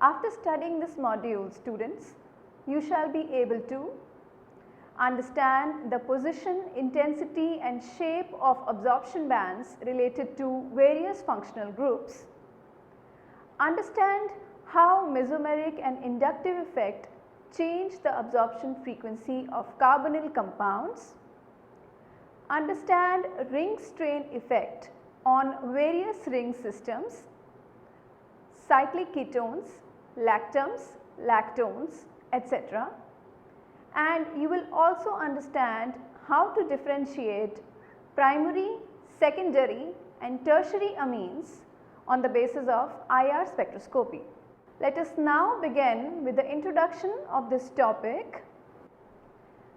After studying this module, students, you shall be able to understand the position, intensity and shape of absorption bands related to various functional groups, understand how mesomeric and inductive effect change the absorption frequency of carbonyl compounds, understand ring strain effect on various ring systems, cyclic ketones, lactams, lactones, etc. And you will also understand how to differentiate primary, secondary and tertiary amines on the basis of IR spectroscopy. Let us now begin with the introduction of this topic.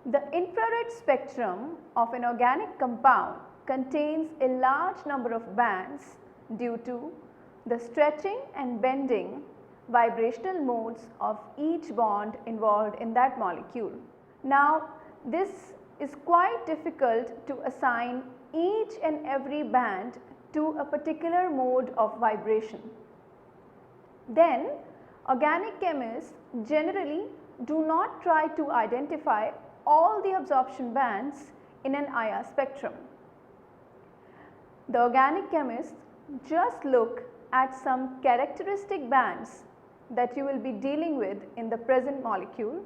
The infrared spectrum of an organic compound contains a large number of bands due to the stretching and bending vibrational modes of each bond involved in that molecule. Now, this is quite difficult to assign each and every band to a particular mode of vibration. Then, organic chemists generally do not try to identify all the absorption bands in an IR spectrum. The organic chemists just look at some characteristic bands that you will be dealing with in the present molecule,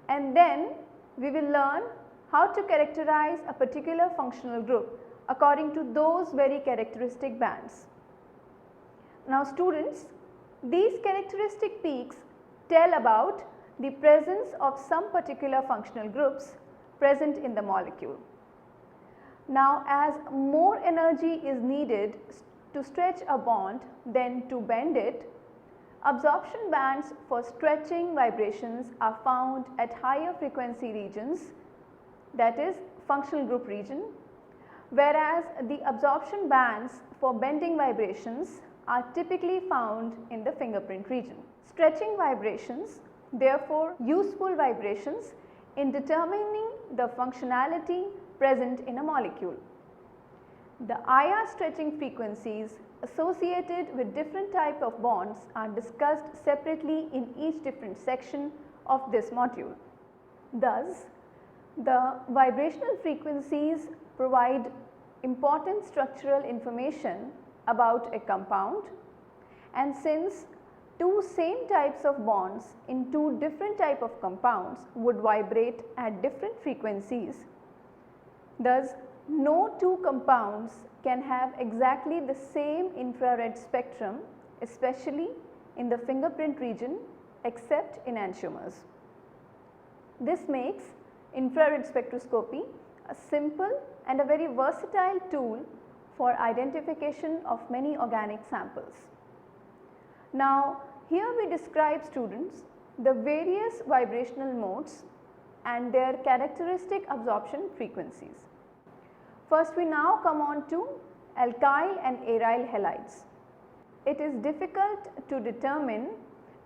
and then we will learn how to characterize a particular functional group according to those very characteristic bands. Now students, these characteristic peaks tell about the presence of some particular functional groups present in the molecule. Now as more energy is needed to stretch a bond than to bend it, absorption bands for stretching vibrations are found at higher frequency regions, that is functional group region, whereas the absorption bands for bending vibrations are typically found in the fingerprint region. Stretching vibrations, therefore useful vibrations in determining the functionality present in a molecule. The IR stretching frequencies associated with different type of bonds are discussed separately in each different section of this module. Thus, the vibrational frequencies provide important structural information about a compound, and since two same types of bonds in two different type of compounds would vibrate at different frequencies, thus no two compounds can have exactly the same infrared spectrum, especially in the fingerprint region except enantiomers. This makes infrared spectroscopy a simple and a very versatile tool for identification of many organic samples. Now here we describe, students, the various vibrational modes and their characteristic absorption frequencies. First we now come on to alkyl and aryl halides. It is difficult to determine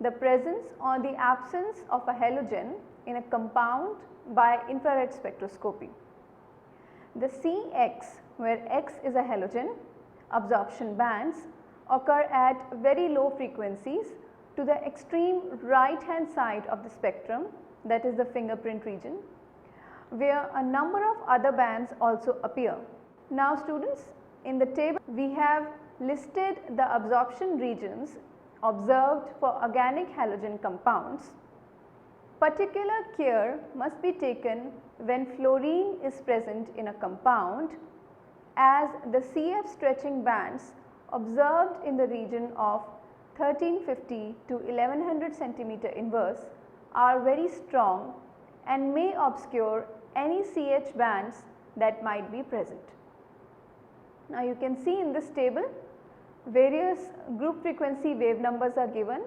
the presence or the absence of a halogen in a compound by infrared spectroscopy. The C-X, where X is a halogen, absorption bands occur at very low frequencies to the extreme right hand side of the spectrum, that is the fingerprint region, where a number of other bands also appear. Now students, in the table we have listed the absorption regions observed for organic halogen compounds. Particular care must be taken when fluorine is present in a compound, as the CF stretching bands observed in the region of 1350 to 1100 centimeter inverse are very strong and may obscure any CH bands that might be present. Now you can see in this table various group frequency wave numbers are given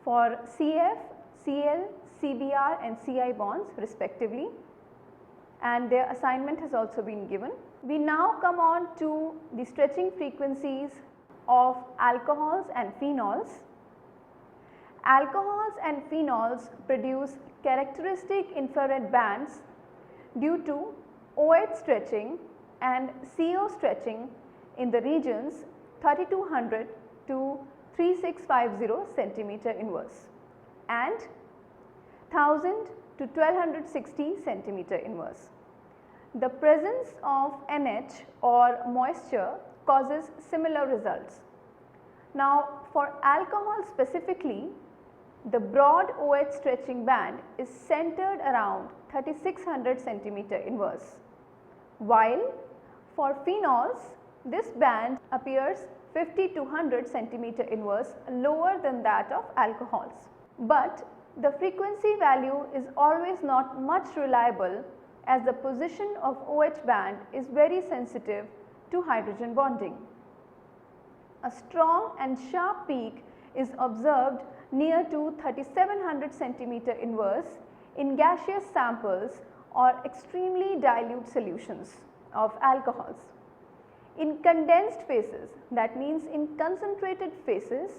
for CF, Cl, CBr and Ci bonds respectively, and their assignment has also been given. We now come on to the stretching frequencies of alcohols and phenols. Alcohols and phenols produce characteristic infrared bands due to OH stretching and CO stretching in the regions 3200 to 3650 centimeter inverse and 1000 to 1260 centimeter inverse. The presence of NH or moisture causes similar results. Now for alcohol specifically, the broad OH stretching band is centered around 3600 centimeter inverse, while for phenols this band appears 50 to 100 centimeter inverse lower than that of alcohols. But the frequency value is always not much reliable, as the position of OH band is very sensitive to hydrogen bonding. A strong and sharp peak is observed near to 3700 centimeter inverse in gaseous samples or extremely dilute solutions of alcohols. In condensed phases, that means in concentrated phases,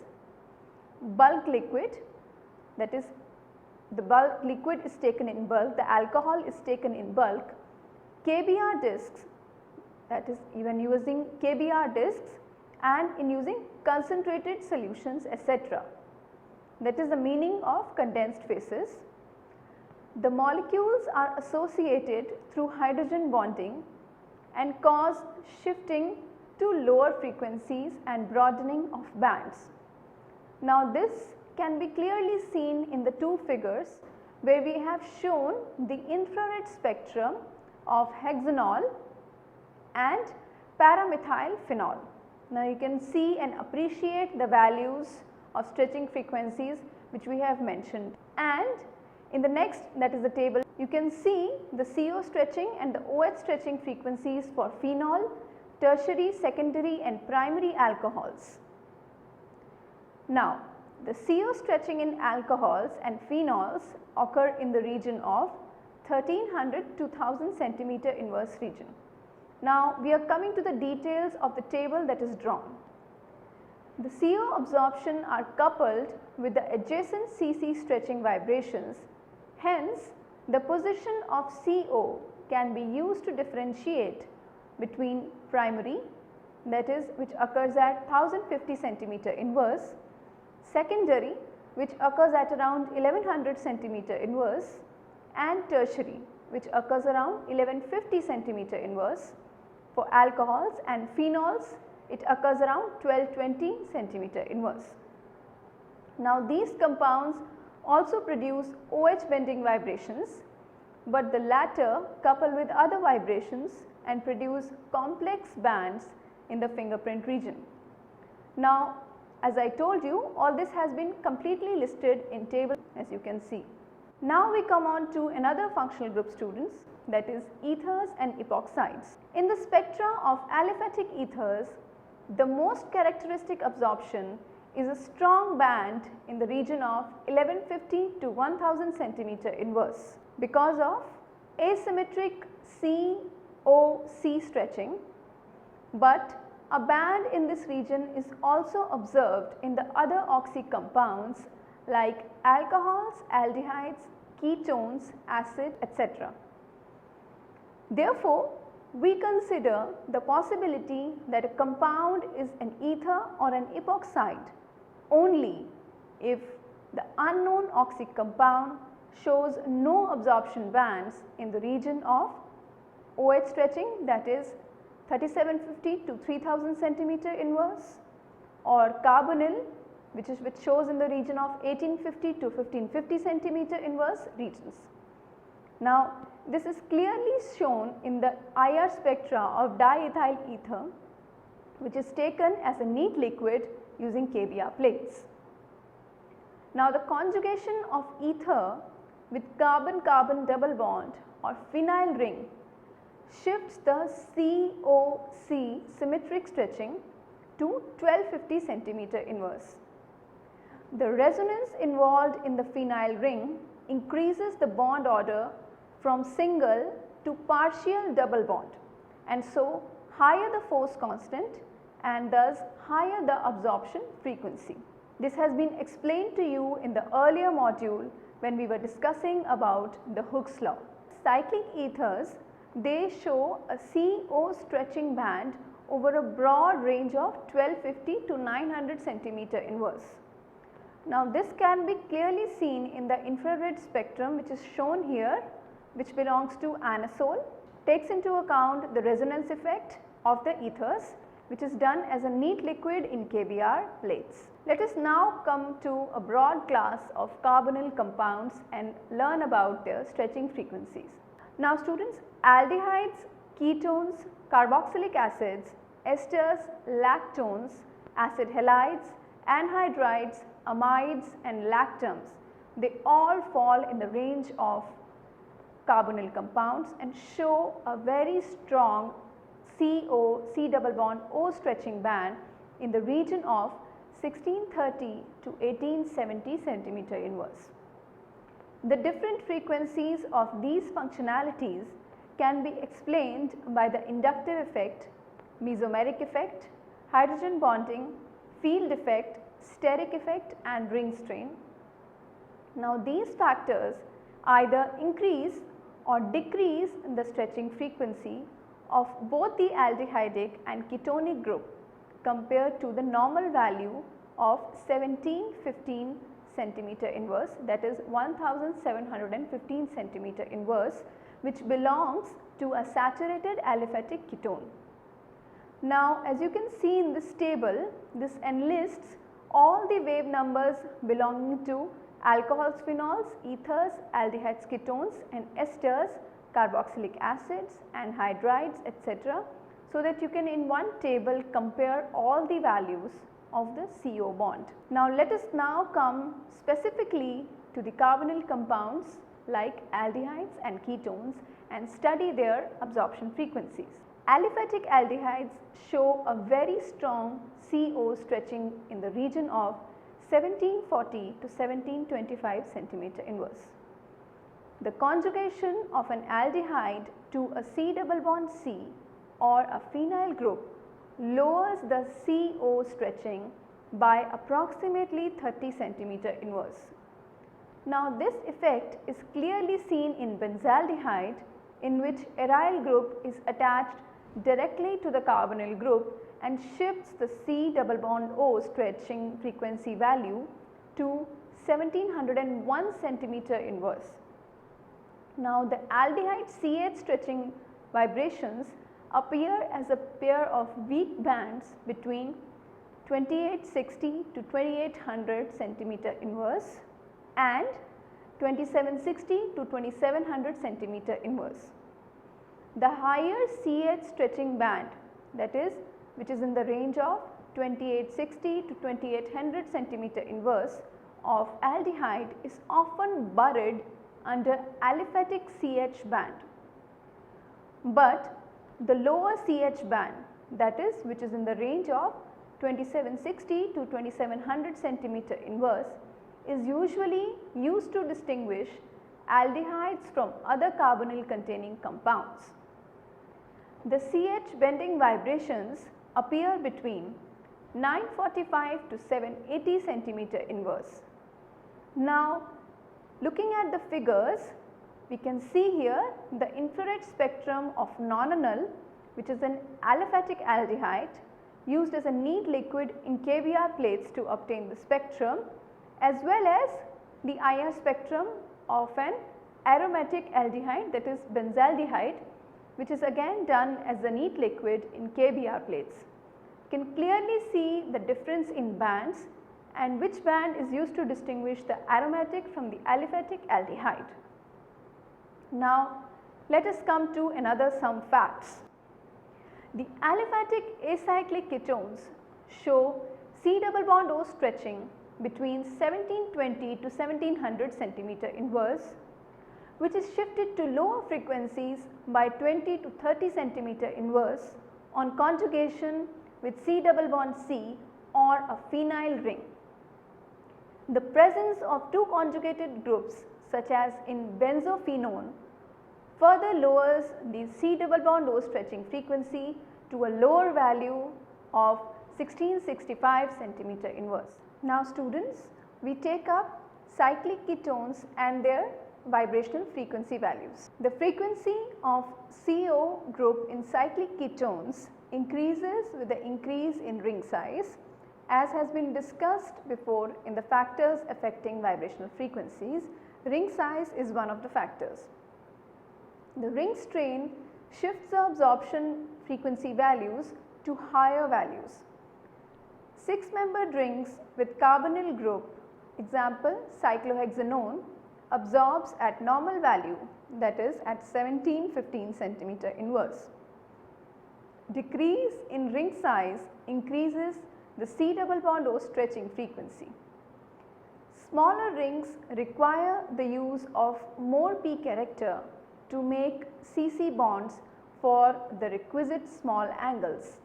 bulk liquid, that is the bulk liquid is taken in bulk, the alcohol is taken in bulk, KBr discs, that is even using KBr discs and in using concentrated solutions, etc. That is the meaning of condensed phases. The molecules are associated through hydrogen bonding and cause shifting to lower frequencies and broadening of bands. Now this can be clearly seen in the two figures where we have shown the infrared spectrum of hexanol and paramethyl phenol. Now you can see and appreciate the values of stretching frequencies which we have mentioned, and in the next, that is the table, you can see the CO stretching and the OH stretching frequencies for phenol, tertiary, secondary and primary alcohols. Now the CO stretching in alcohols and phenols occur in the region of 1300 to 1000 centimeter inverse region. Now we are coming to the details of the table that is drawn. The CO absorption are coupled with the adjacent CC stretching vibrations, hence the position of CO can be used to differentiate between primary, that is which occurs at 1050 centimeter inverse, secondary which occurs at around 1100 centimeter inverse, and tertiary which occurs around 1150 centimeter inverse. For alcohols and phenols, it occurs around 1220 centimeter inverse. Now these compounds also produce OH bending vibrations, but the latter couple with other vibrations and produce complex bands in the fingerprint region. Now as I told you, all this has been completely listed in table as you can see. Now we come on to another functional group, students, that is ethers and epoxides. In the spectra of aliphatic ethers, the most characteristic absorption is a strong band in the region of 1150 to 1000 centimeter inverse because of asymmetric C-O-C stretching, but a band in this region is also observed in the other oxy compounds like alcohols, aldehydes, ketones, acid, etc. Therefore, we consider the possibility that a compound is an ether or an epoxide only if the unknown oxy compound shows no absorption bands in the region of OH stretching, that is 3750 to 3000 centimeter inverse, or carbonyl which shows in the region of 1850 to 1550 centimeter inverse regions. Now this is clearly shown in the IR spectra of diethyl ether, which is taken as a neat liquid using KBr plates. Now the conjugation of ether with carbon-carbon double bond or phenyl ring shifts the COC symmetric stretching to 1250 centimeter inverse. The resonance involved in the phenyl ring increases the bond order from single to partial double bond, and so higher the force constant and thus higher the absorption frequency. This has been explained to you in the earlier module when we were discussing about the Hooke's law. Cyclic ethers, they show a CO stretching band over a broad range of 1250 to 900 centimeter inverse. Now this can be clearly seen in the infrared spectrum which is shown here, which belongs to anisole, takes into account the resonance effect of the ethers, which is done as a neat liquid in KBr plates. Let us now come to a broad class of carbonyl compounds and learn about their stretching frequencies. Now students, aldehydes, ketones, carboxylic acids, esters, lactones, acid halides, anhydrides, amides and lactams, they all fall in the range of carbonyl compounds and show a very strong CO, C double bond O stretching band in the region of 1630 to 1870 centimeter inverse. The different frequencies of these functionalities can be explained by the inductive effect, mesomeric effect, hydrogen bonding, field effect, steric effect and ring strain. Now these factors either increase or decrease the stretching frequency of both the aldehydic and ketonic group compared to the normal value of 1715 centimeter inverse, that is 1715 centimeter inverse, which belongs to a saturated aliphatic ketone. Now as you can see in this table, this enlists all the wave numbers belonging to alcohols, phenols, ethers, aldehydes, ketones and esters, carboxylic acids, anhydrides, etc. so that you can in one table compare all the values of the CO bond. Now let us now come specifically to the carbonyl compounds like aldehydes and ketones and study their absorption frequencies. Aliphatic aldehydes show a very strong CO stretching in the region of 1740 to 1725 centimeter inverse. The conjugation of an aldehyde to a C double bond C or a phenyl group lowers the CO stretching by approximately 30 centimeter inverse. Now this effect is clearly seen in benzaldehyde, in which aryl group is attached directly to the carbonyl group and shifts the C double bond O stretching frequency value to 1701 centimeter inverse. Now the aldehyde CH stretching vibrations appear as a pair of weak bands between 2860 to 2800 centimeter inverse and 2760 to 2700 centimeter inverse. The higher CH stretching band, that is, which is in the range of 2860 to 2800 centimeter inverse of aldehyde, is often buried under aliphatic CH band. But the lower CH band, that is, which is in the range of 2760 to 2700 centimeter inverse, is usually used to distinguish aldehydes from other carbonyl containing compounds. The CH bending vibrations appear between 945 to 780 centimeter inverse. Now looking at the figures, we can see here the infrared spectrum of nonanol, which is an aliphatic aldehyde used as a neat liquid in KBr plates to obtain the spectrum, as well as the IR spectrum of an aromatic aldehyde, that is benzaldehyde, which is again done as a neat liquid in KBr plates. You can clearly see the difference in bands and which band is used to distinguish the aromatic from the aliphatic aldehyde. Now let us come to some facts. The aliphatic acyclic ketones show C double bond O stretching between 1720 to 1700 centimeter inverse, which is shifted to lower frequencies by 20 to 30 centimeter inverse on conjugation with C double bond C or a phenyl ring. The presence of two conjugated groups, such as in benzophenone, further lowers the C double bond O stretching frequency to a lower value of 1665 centimeter inverse. Now students, we take up cyclic ketones and their vibrational frequency values. The frequency of CO group in cyclic ketones increases with the increase in ring size, as has been discussed before in the factors affecting vibrational frequencies. Ring size is one of the factors. The ring strain shifts the absorption frequency values to higher values. 6-membered rings with carbonyl group, example cyclohexanone, absorbs at normal value, that is at 17-15 centimeter inverse. Decrease in ring size increases the C double bond O stretching frequency. Smaller rings require the use of more P character to make CC bonds for the requisite small angles.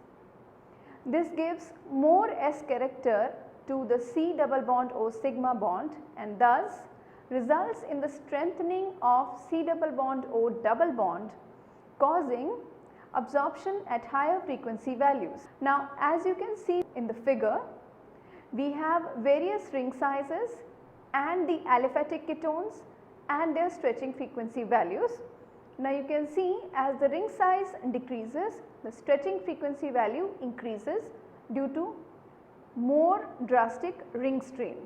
This gives more S character to the C double bond O sigma bond and thus results in the strengthening of C double bond O double bond, causing absorption at higher frequency values. Now, as you can see in the figure, we have various ring sizes and the aliphatic ketones and their stretching frequency values. Now, you can see as the ring size decreases, the stretching frequency value increases due to more drastic ring strain.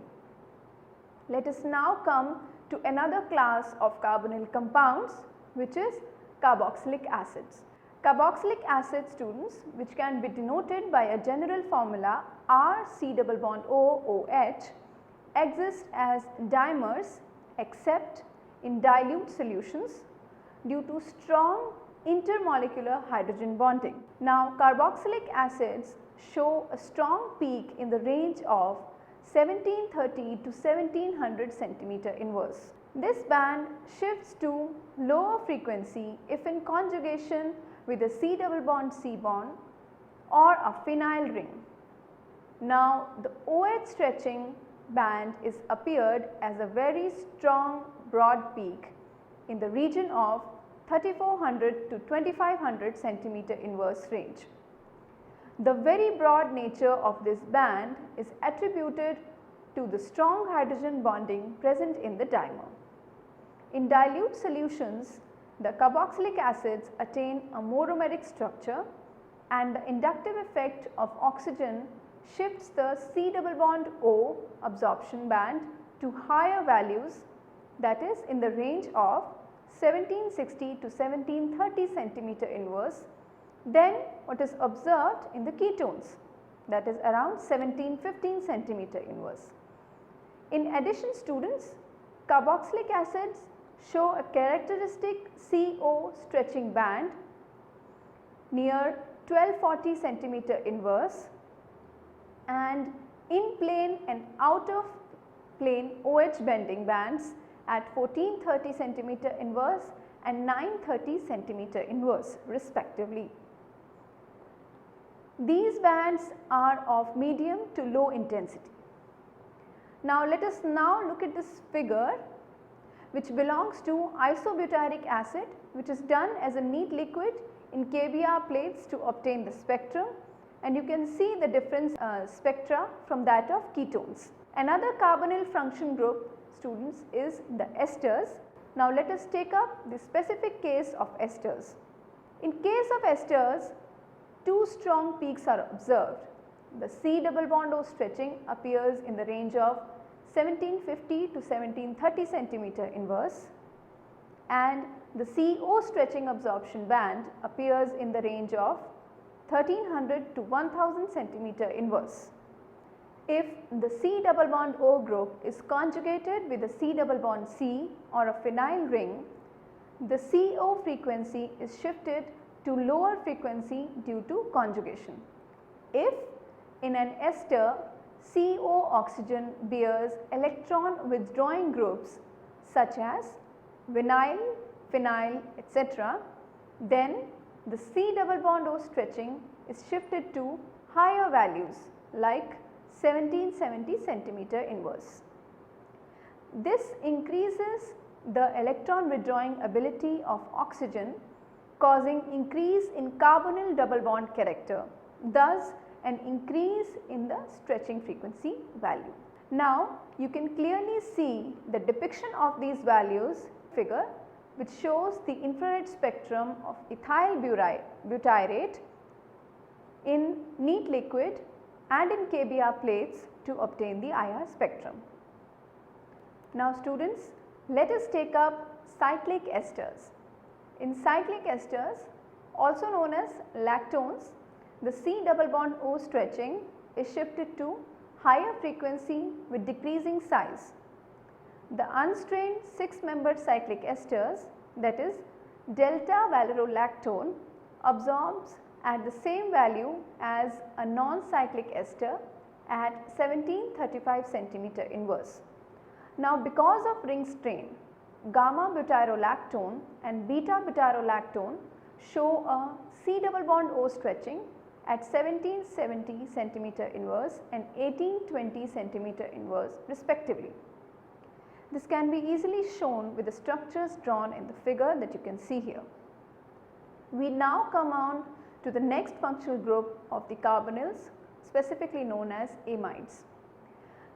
Let us now come to another class of carbonyl compounds, which is carboxylic acids. Carboxylic acid, students, which can be denoted by a general formula RC double bond OOH, exist as dimers except in dilute solutions due to strong intermolecular hydrogen bonding. Now, carboxylic acids show a strong peak in the range of 1730 to 1700 centimeter inverse. This band shifts to lower frequency if in conjugation with a C double bond C bond or a phenyl ring. Now, the OH stretching band is appeared as a very strong broad peak in the region of 3400 to 2500 centimeter inverse range. The very broad nature of this band is attributed to the strong hydrogen bonding present in the dimer. In dilute solutions, the carboxylic acids attain a monomeric structure and the inductive effect of oxygen shifts the C double bond O absorption band to higher values, that is in the range of 1760 to 1730 centimeter inverse than what is observed in the ketones, that is around 1715 centimeter inverse. In addition, students, carboxylic acids show a characteristic CO stretching band near 1240 centimeter inverse and in plane and out of plane OH bending bands at 1430 centimeter inverse and 930 centimeter inverse respectively. These bands are of medium to low intensity. Now, let us now look at this figure which belongs to isobutyric acid, which is done as a neat liquid in KBr plates to obtain the spectrum, and you can see the different spectra from that of ketones. Another carbonyl function group, students, is the esters. Now, let us take up the specific case of esters. In case of esters, two strong peaks are observed. The C double bond O stretching appears in the range of 1750 to 1730 centimeter inverse and the CO stretching absorption band appears in the range of 1300 to 1000 centimeter inverse. If the C double bond O group is conjugated with a C double bond C or a phenyl ring, the CO frequency is shifted to lower frequency due to conjugation. If in an ester CO oxygen bears electron withdrawing groups such as vinyl, phenyl, etc., then the C double bond O stretching is shifted to higher values like 1770 centimeter inverse. This increases the electron withdrawing ability of oxygen, causing increase in carbonyl double bond character, thus an increase in the stretching frequency value. Now, you can clearly see the depiction of these values figure, which shows the infrared spectrum of ethyl butyrate in neat liquid and in KBr plates to obtain the IR spectrum. Now students, let us take up cyclic esters. In cyclic esters, also known as lactones, the C double bond O stretching is shifted to higher frequency with decreasing size. The unstrained 6-membered cyclic esters, that is delta valorolactone, absorbs at the same value as a non-cyclic ester at 1735 cm inverse. Now because of ring strain, gamma butyrolactone and beta butyrolactone show a C double bond O stretching at 1770 cm inverse and 1820 cm inverse respectively. This can be easily shown with the structures drawn in the figure that you can see here. We now come on to the next functional group of the carbonyls, specifically known as amides.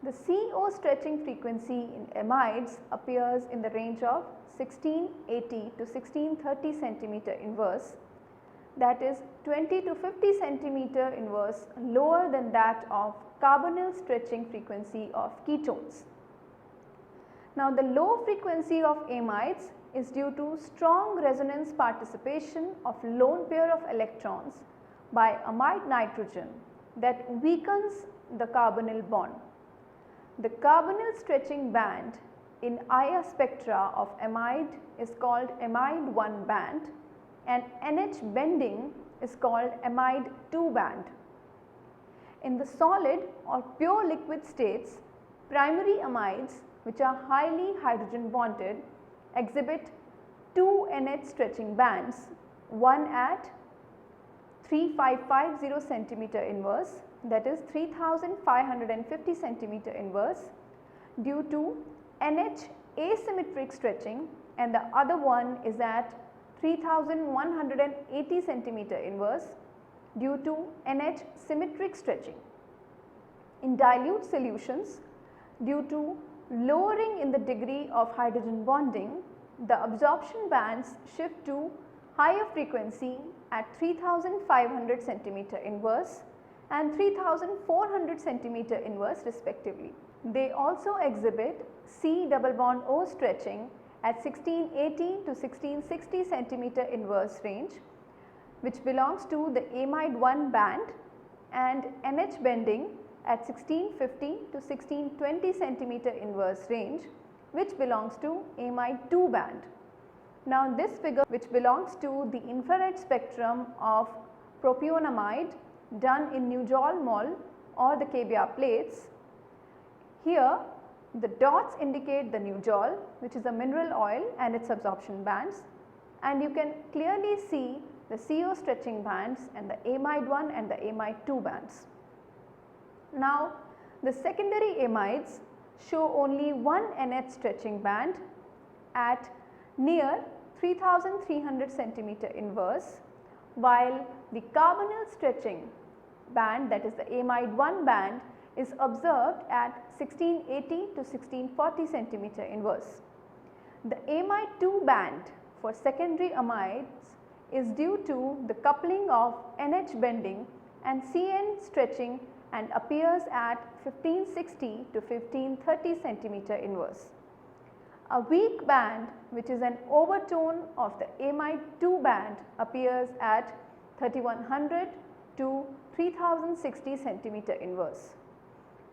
The CO stretching frequency in amides appears in the range of 1680 to 1630 cm inverse, that is 20 to 50 cm inverse lower than that of carbonyl stretching frequency of ketones. Now the low frequency of amides is due to strong resonance participation of lone pair of electrons by amide nitrogen that weakens the carbonyl bond. The carbonyl stretching band in IR spectra of amide is called amide 1 band and NH bending is called amide 2 band. In the solid or pure liquid states, primary amides, which are highly hydrogen bonded, exhibit 2 NH stretching bands, one at 3550 cm inverse, that is 3550 cm inverse due to NH asymmetric stretching, and the other one is at 3180 cm inverse due to NH symmetric stretching. In dilute solutions, due to lowering in the degree of hydrogen bonding, the absorption bands shift to higher frequency at 3500 cm inverse and 3400 cm inverse respectively. They also exhibit C double bond O stretching at 1680 to 1660 cm inverse range, which belongs to the amide 1 band, and NH bending at 1650 to 1620 cm inverse range, which belongs to amide 2 band. Now this figure, which belongs to the infrared spectrum of propionamide done in Nujol mol or the KBr plates. Here the dots indicate the Nujol, which is a mineral oil, and its absorption bands, and you can clearly see the CO stretching bands and the amide 1 and the amide 2 bands. Now the secondary amides show only one NH stretching band at near 3300 cm inverse, while the carbonyl stretching band, that is the amide 1 band, is observed at 1680 to 1640 cm inverse. The amide 2 band for secondary amides is due to the coupling of NH bending and CN stretching and appears at 1560 to 1530 cm inverse. A weak band, which is an overtone of the amide 2 band, appears at 3100 to 3060 cm inverse.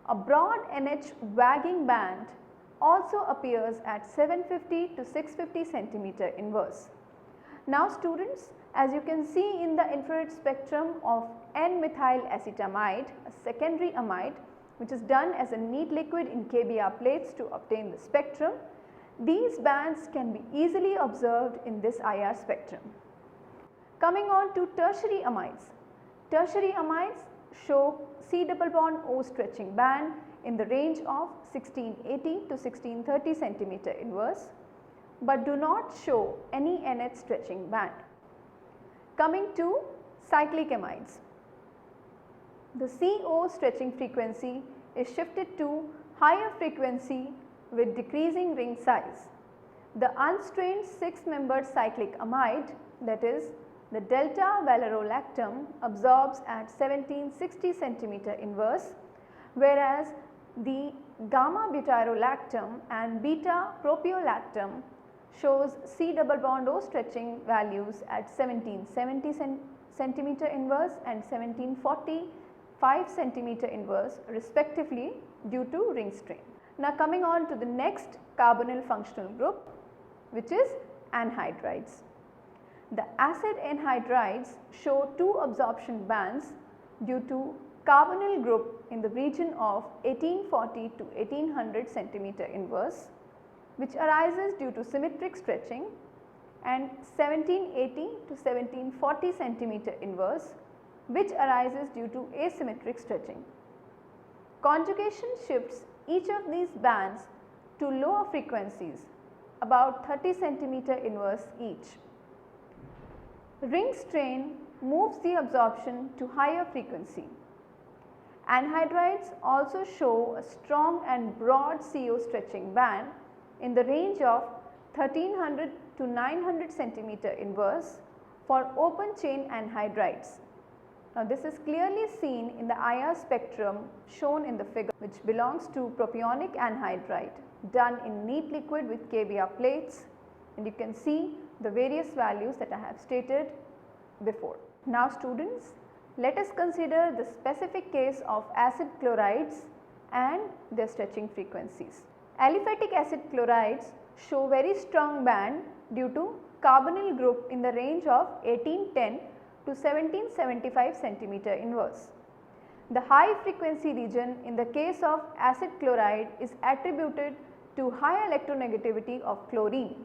A broad NH wagging band also appears at 750 to 650 cm inverse. Now students, as you can see in the infrared spectrum of N-methyl acetamide, a secondary amide, which is done as a neat liquid in KBr plates to obtain the spectrum, these bands can be easily observed in this IR spectrum. Coming on to tertiary amides. Tertiary amides show C double bond O stretching band in the range of 1680 to 1630 cm inverse, but do not show any NH stretching band. Coming to cyclic amides. The CO stretching frequency is shifted to higher frequency with decreasing ring size. The unstrained 6-membered cyclic amide, that is The delta valorolactam absorbs at 1760 cm inverse, whereas the gamma butyrolactam and beta propiolactam shows C double bond O stretching values at 1770 cm inverse and 1745 cm inverse respectively due to ring strain. Now coming on to the next carbonyl functional group, which is anhydrides. The acid anhydrides show two absorption bands due to carbonyl group in the region of 1840 to 1800 cm inverse, which arises due to symmetric stretching, and 1780 to 1740 cm inverse, which arises due to asymmetric stretching. Conjugation shifts each of these bands to lower frequencies, about 30 cm inverse each. Ring strain moves the absorption to higher frequency. Anhydrides also show a strong and broad CO stretching band in the range of 1300 to 900 cm inverse for open chain anhydrides. Now this is clearly seen in the IR spectrum shown in the figure, which belongs to propionic anhydride done in neat liquid with KBr plates, and you can see the various values that I have stated before. Now students, let us consider the specific case of acid chlorides and their stretching frequencies. Aliphatic acid chlorides show very strong band due to carbonyl group in the range of 1810 to 1775 cm inverse. The high frequency region in the case of acid chloride is attributed to high electronegativity of chlorine.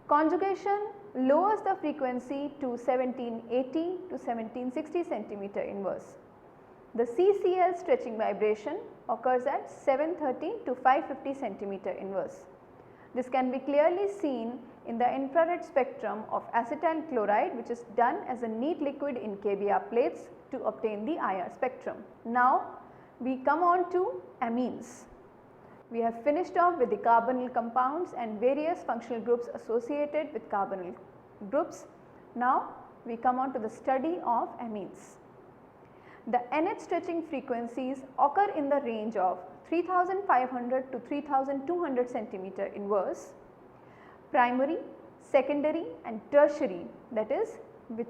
Conjugation lowers the frequency to 1780 to 1760 cm inverse. The CCl stretching vibration occurs at 730 to 550 cm inverse. This can be clearly seen in the infrared spectrum of acetyl chloride, which is done as a neat liquid in KBr plates to obtain the IR spectrum. Now we come on to amines. We have finished off with the carbonyl compounds and various functional groups associated with carbonyl groups. Now we come on to the study of amines. The NH stretching frequencies occur in the range of 3500 to 3200 cm inverse. Primary, secondary and tertiary, that is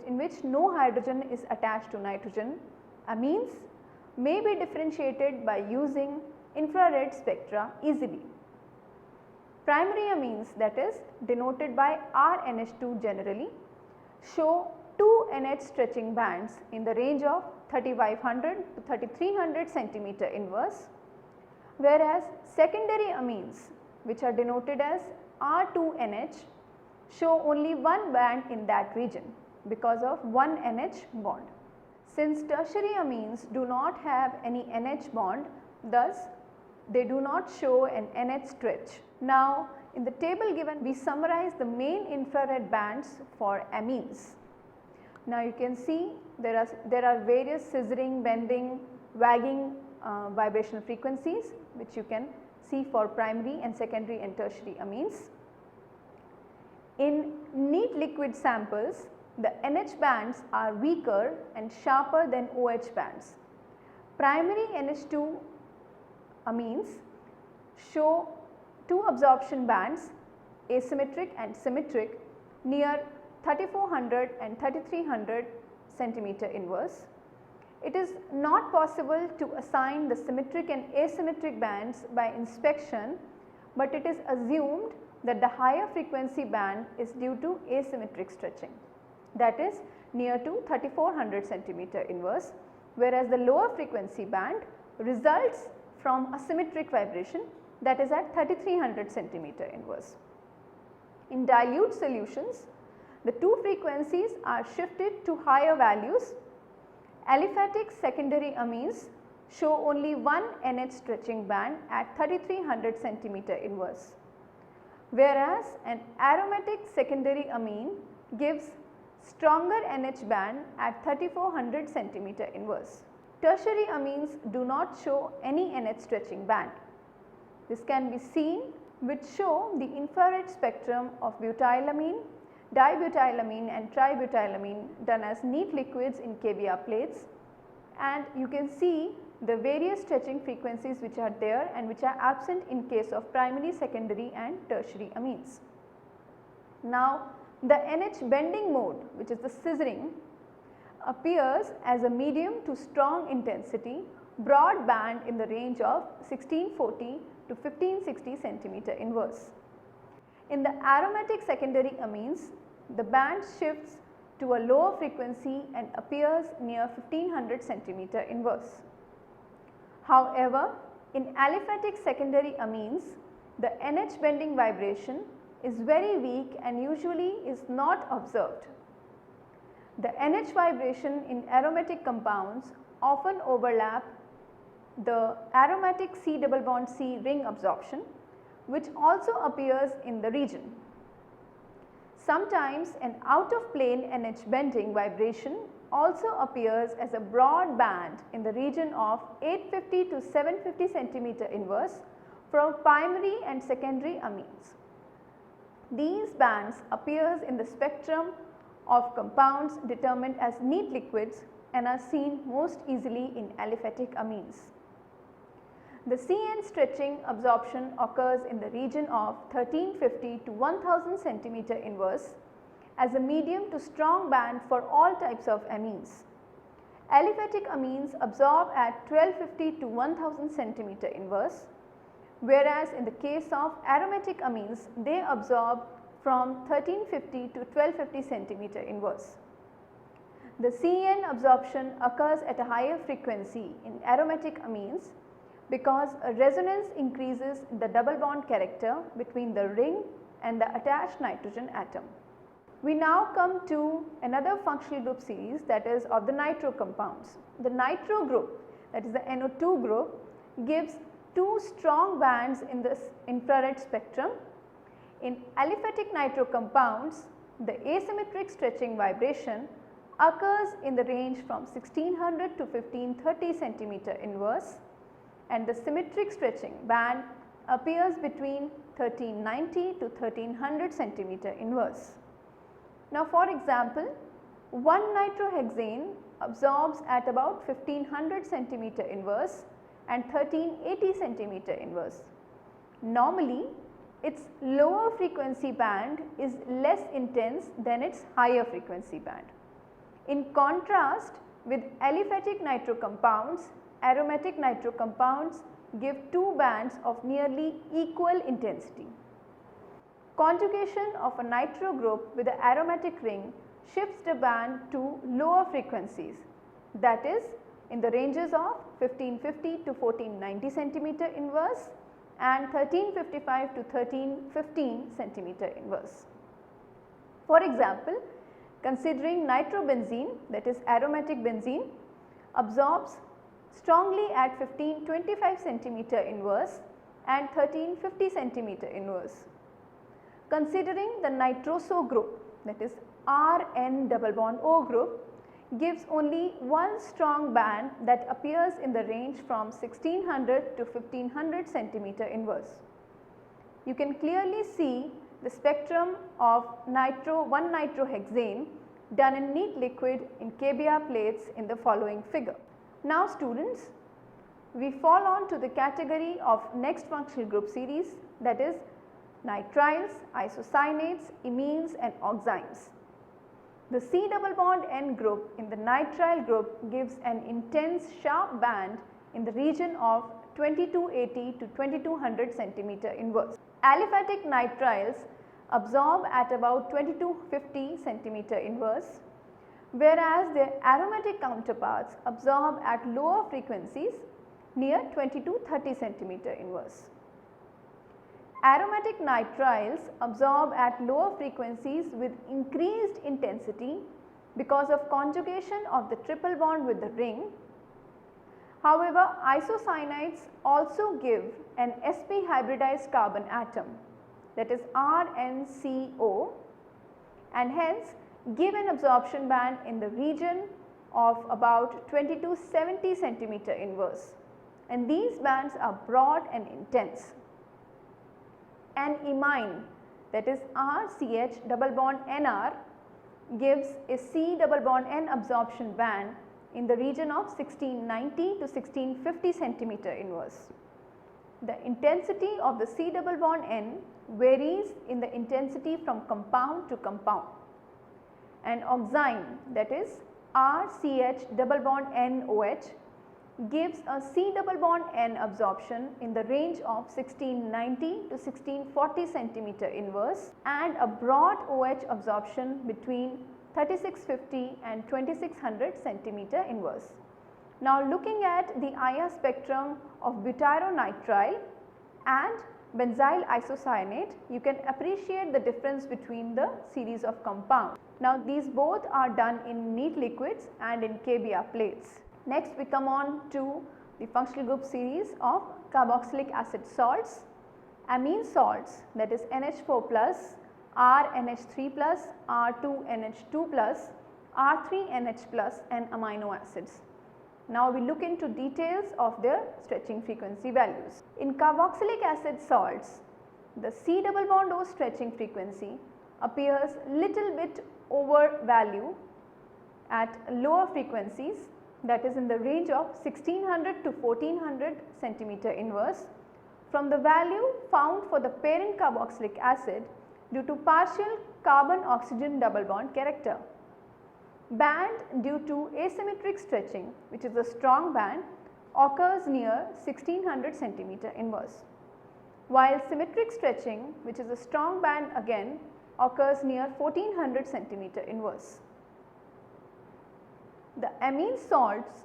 in which no hydrogen is attached to nitrogen, amines may be differentiated by using infrared spectra easily. Primary amines, that is denoted by RNH2 generally, show two NH stretching bands in the range of 3500 to 3300 cm inverse, whereas secondary amines, which are denoted as R2NH, show only one band in that region because of one NH bond. Since tertiary amines do not have any NH bond, thus they do not show an NH stretch. Now in the table given, we summarize the main infrared bands for amines. Now you can see there are various scissoring, bending, wagging vibrational frequencies, which you can see for primary and secondary and tertiary amines. In neat liquid samples, the NH bands are weaker and sharper than OH bands. Primary NH2 amines show two absorption bands, asymmetric and symmetric, near 3400 and 3300 cm inverse. It is not possible to assign the symmetric and asymmetric bands by inspection, but it is assumed that the higher frequency band is due to asymmetric stretching, that is near to 3400 cm inverse, whereas the lower frequency band results from a symmetric vibration, that is at 3300 cm inverse. In dilute solutions, the two frequencies are shifted to higher values. Aliphatic secondary amines show only one NH stretching band at 3300 cm inverse, whereas an aromatic secondary amine gives stronger NH band at 3400 cm inverse. Tertiary amines do not show any NH stretching band. This can be seen which show the infrared spectrum of butylamine, dibutylamine and tributylamine done as neat liquids in KBr plates, and you can see the various stretching frequencies which are there and which are absent in case of primary, secondary and tertiary amines. Now, the NH bending mode, which is the scissoring, appears as a medium to strong intensity broad band in the range of 1640 to 1560 centimeter inverse. In the aromatic secondary amines, the band shifts to a lower frequency and appears near 1500 centimeter inverse. However, in aliphatic secondary amines, the NH bending vibration is very weak and usually is not observed. The NH vibration in aromatic compounds often overlap the aromatic C double bond C ring absorption, which also appears in the region. Sometimes an out of plane NH bending vibration also appears as a broad band in the region of 850 to 750 centimeter inverse from primary and secondary amines. These bands appears in the spectrum of compounds determined as neat liquids and are seen most easily in aliphatic amines. The CN stretching absorption occurs in the region of 1350 to 1000 centimeter inverse as a medium to strong band for all types of amines. Aliphatic amines absorb at 1250 to 1000 centimeter inverse, whereas in the case of aromatic amines they absorb from 1350 to 1250 centimeter inverse. The CN absorption occurs at a higher frequency in aromatic amines because a resonance increases the double bond character between the ring and the attached nitrogen atom. We now come to another functional group series, that is of the nitro compounds. The nitro group, that is the NO2 group, gives two strong bands in the infrared spectrum. In aliphatic nitro compounds, the asymmetric stretching vibration occurs in the range from 1600 to 1530 centimeter inverse, and the symmetric stretching band appears between 1390 to 1300 centimeter inverse. Now, for example, 1 nitrohexane absorbs at about 1500 centimeter inverse and 1380 centimeter inverse. Normally, its lower frequency band is less intense than its higher frequency band. In contrast with aliphatic nitro compounds, aromatic nitro compounds give two bands of nearly equal intensity. Conjugation of a nitro group with the aromatic ring shifts the band to lower frequencies, that is in the ranges of 1550 to 1490 centimeter inverse and 1355 to 1315 centimeter inverse. For example, considering nitrobenzene, that is aromatic benzene, absorbs strongly at 1525 centimeter inverse and 1350 centimeter inverse. Considering the nitroso group, that is Rn double bond O group, gives only one strong band that appears in the range from 1600 to 1500 centimeter inverse. You can clearly see the spectrum of 1-nitrohexane done in neat liquid in KBr plates in the following figure. Now students, we fall on to the category of next functional group series, that is nitriles, isocyanates, amines and oximes. The C double bond N group in the nitrile group gives an intense sharp band in the region of 2280 to 2200 centimeter inverse. Aliphatic nitriles absorb at about 2250 centimeter inverse, whereas their aromatic counterparts absorb at lower frequencies near 2230 centimeter inverse. Aromatic nitriles absorb at lower frequencies with increased intensity because of conjugation of the triple bond with the ring. However, isocyanides also give an sp hybridized carbon atom, that is RnCO, and hence give an absorption band in the region of about 2270 centimeter inverse, and these bands are broad and intense. An amine, that is RCH double bond NR gives a C double bond N absorption band in the region of 1690 to 1650 centimeter inverse. The intensity of the C double bond N varies in the intensity from compound to compound. An oxime, that is RCH double bond NOH, gives a C double bond N absorption in the range of 1690 to 1640 centimeter inverse and a broad OH absorption between 3650 and 2600 centimeter inverse. Now looking at the IR spectrum of butyronitrile and benzyl isocyanate, you can appreciate the difference between the series of compounds. Now these both are done in neat liquids and in KBr plates. Next we come on to the functional group series of carboxylic acid salts, amine salts, that is NH4 plus, RNH3 plus, R2NH2 plus, R3NH plus and amino acids. Now we look into details of their stretching frequency values. In carboxylic acid salts, the C double bond O stretching frequency appears little bit over value at lower frequencies, that is in the range of 1600 to 1400 centimeter inverse from the value found for the parent carboxylic acid due to partial carbon oxygen double bond character. Band due to asymmetric stretching, which is a strong band, occurs near 1600 centimeter inverse, while symmetric stretching, which is a strong band again, occurs near 1400 centimeter inverse. The amine salts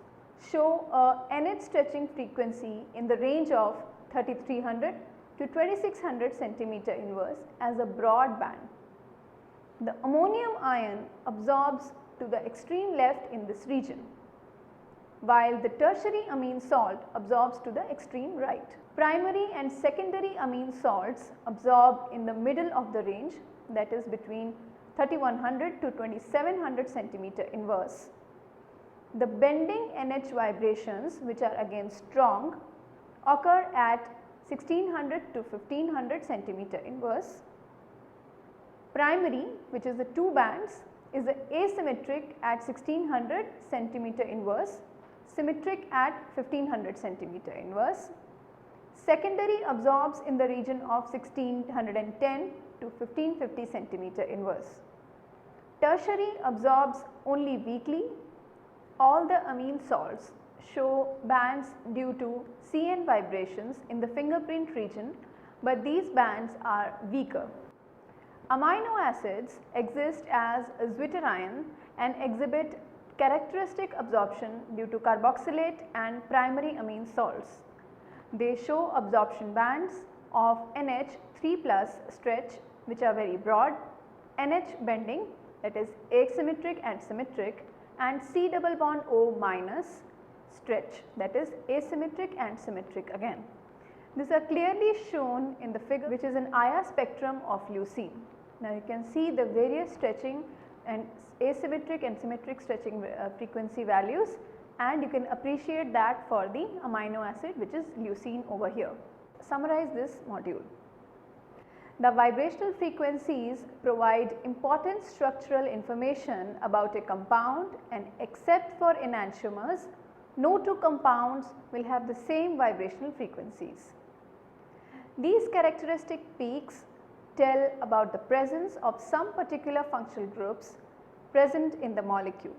show a NH stretching frequency in the range of 3300 to 2600 centimeter inverse as a broad band. The ammonium ion absorbs to the extreme left in this region, while the tertiary amine salt absorbs to the extreme right. Primary and secondary amine salts absorb in the middle of the range, that is between 3100 to 2700 centimeter inverse. The bending NH vibrations, which are again strong, occur at 1600 to 1500 centimeter inverse. Primary, which is the two bands, is asymmetric at 1600 centimeter inverse, symmetric at 1500 centimeter inverse. Secondary absorbs in the region of 1610 to 1550 centimeter inverse. Tertiary absorbs only weakly. All the amine salts show bands due to CN vibrations in the fingerprint region, but these bands are weaker. Amino acids exist as a zwitterion and exhibit characteristic absorption due to carboxylate and primary amine salts. They show absorption bands of NH3 plus stretch, which are very broad, NH bending, that is asymmetric and symmetric, and C double bond O minus stretch, that is asymmetric and symmetric again. These are clearly shown in the figure, which is an IR spectrum of leucine. Now you can see the various stretching and asymmetric and symmetric stretching frequency values, and you can appreciate that for the amino acid, which is leucine over here. Summarize this module. The vibrational frequencies provide important structural information about a compound, and except for enantiomers, no two compounds will have the same vibrational frequencies. These characteristic peaks tell about the presence of some particular functional groups present in the molecule.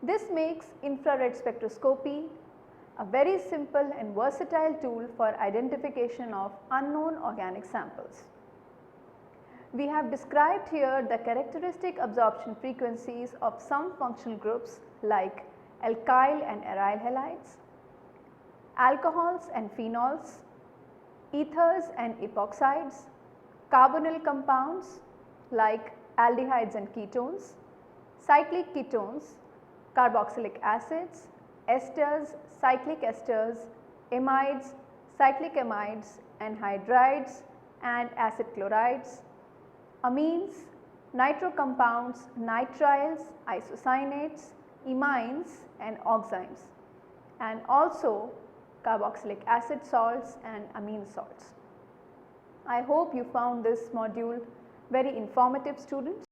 This makes infrared spectroscopy a very simple and versatile tool for identification of unknown organic samples. We have described here the characteristic absorption frequencies of some functional groups like alkyl and aryl halides, alcohols and phenols, ethers and epoxides, carbonyl compounds like aldehydes and ketones, cyclic ketones, carboxylic acids, esters, cyclic esters, amides, cyclic amides, anhydrides and acid chlorides, amines, nitro compounds, nitriles, isocyanates, imines and oximes, and also carboxylic acid salts and amine salts. I hope you found this module very informative, students.